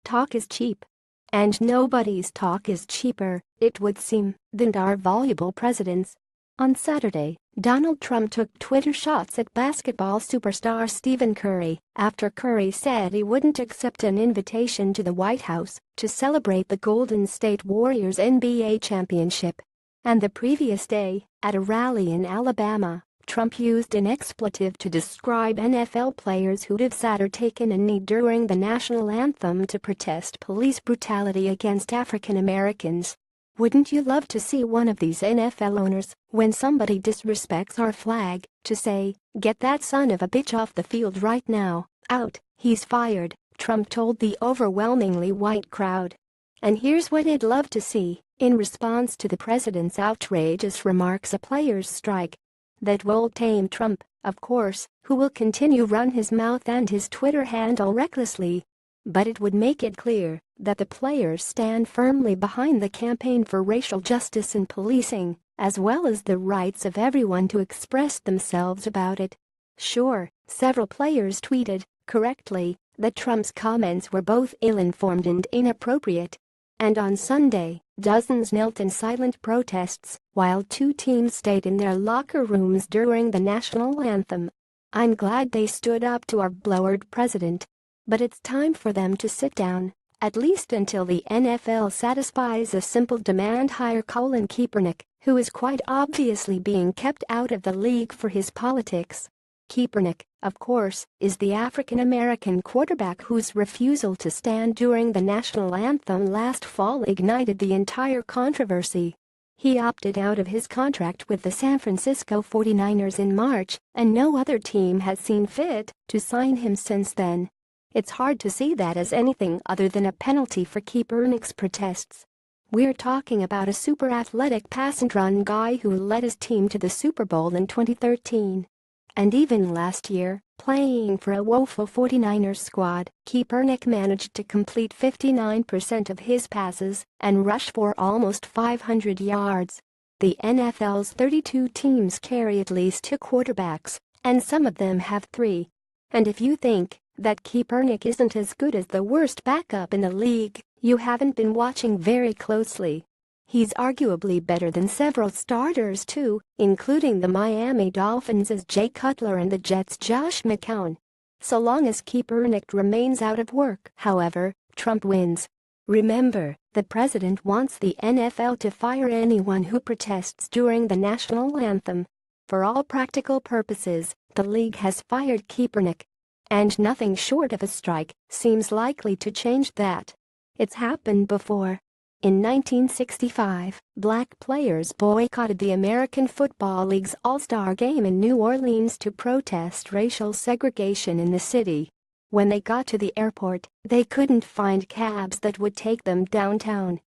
Talk is cheap. And nobody's talk is cheaper, it would seem, than our voluble president's. On Saturday, Donald Trump took Twitter shots at basketball superstar Stephen Curry after Curry said he wouldn't accept an invitation to the White House to celebrate the Golden State Warriors NBA championship. And the previous day, at a rally in Alabama, Trump used an expletive to describe NFL players who'd have sat or taken a knee during the national anthem to protest police brutality against African Americans. Wouldn't you love to see one of these NFL owners, when somebody disrespects our flag, to say, "Get that son of a bitch off the field right now, out, he's fired," Trump told the overwhelmingly white crowd. And here's what he'd love to see, in response to the president's outrageous remarks: a players' strike. That won't tame Trump, of course, who will continue run his mouth and his Twitter handle recklessly. But it would make it clear that the players stand firmly behind the campaign for racial justice and policing, as well as the rights of everyone to express themselves about it. Sure, several players tweeted, correctly, that Trump's comments were both ill-informed and inappropriate. And on Sunday, dozens knelt in silent protests while two teams stayed in their locker rooms during the national anthem. I'm glad they stood up to our blowered president. But it's time for them to sit down, at least until the NFL satisfies a simple demand: hire Colin Kaepernick, who is quite obviously being kept out of the league for his politics. Kaepernick, of course, is the African-American quarterback whose refusal to stand during the national anthem last fall ignited the entire controversy. He opted out of his contract with the San Francisco 49ers in March, and no other team has seen fit to sign him since then. It's hard to see that as anything other than a penalty for Kaepernick's protests. We're talking about a super athletic pass-and-run guy who led his team to the Super Bowl in 2013. And even last year, playing for a woeful 49ers squad, Kaepernick managed to complete 59% of his passes and rush for almost 500 yards. The NFL's 32 teams carry at least two quarterbacks, and some of them have three. And if you think that Kaepernick isn't as good as the worst backup in the league, you haven't been watching very closely. He's arguably better than several starters too, including the Miami Dolphins' Jay Cutler and the Jets' Josh McCown. So long as Kaepernick remains out of work, however, Trump wins. Remember, the president wants the NFL to fire anyone who protests during the national anthem. For all practical purposes, the league has fired Kaepernick. And nothing short of a strike seems likely to change that. It's happened before. In 1965, black players boycotted the American Football League's All-Star Game in New Orleans to protest racial segregation in the city. When they got to the airport, they couldn't find cabs that would take them downtown.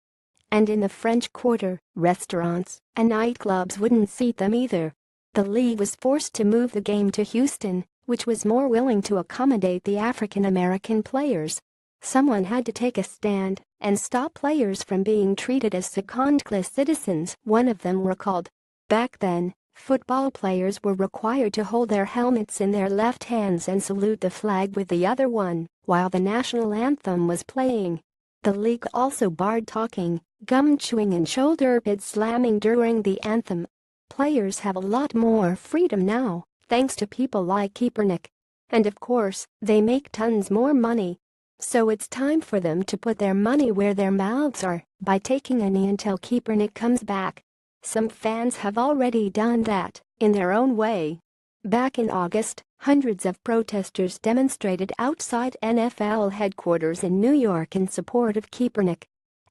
And in the French Quarter, restaurants and nightclubs wouldn't seat them either. The league was forced to move the game to Houston, which was more willing to accommodate the African American players. Someone had to take a stand and stop players from being treated as second-class citizens, one of them recalled. Back then, football players were required to hold their helmets in their left hands and salute the flag with the other one while the national anthem was playing. The league also barred talking, gum chewing and shoulder pad slamming during the anthem. Players have a lot more freedom now, thanks to people like Kaepernick. And of course, they make tons more money. So it's time for them to put their money where their mouths are by taking a knee until Kaepernick comes back. Some fans have already done that, in their own way. Back in August, hundreds of protesters demonstrated outside NFL headquarters in New York in support of Kaepernick.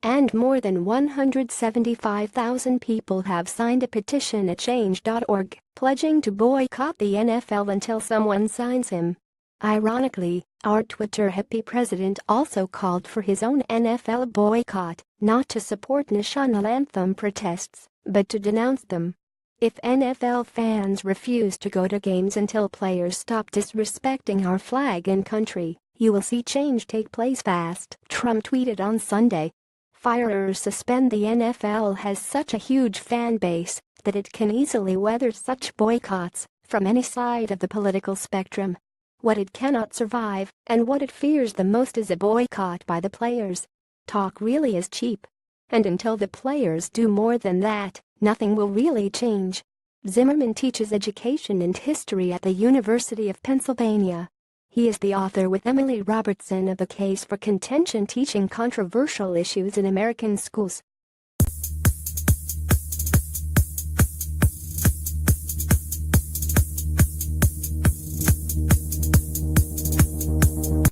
And more than 175,000 people have signed a petition at change.org, pledging to boycott the NFL until someone signs him. Ironically, our Twitter happy president also called for his own NFL boycott, not to support national anthem protests, but to denounce them. If NFL fans refuse to go to games until players stop disrespecting our flag and country, you will see change take place fast, Trump tweeted on Sunday. Fire or suspend the NFL has such a huge fan base that it can easily weather such boycotts from any side of the political spectrum. what it cannot survive, and what it fears the most is a boycott by the players. Talk really is cheap. And until the players do more than that, nothing will really change. Zimmerman teaches education and history at the University of Pennsylvania. He is the author with Emily Robertson of A Case for Contention Teaching Controversial Issues in American Schools.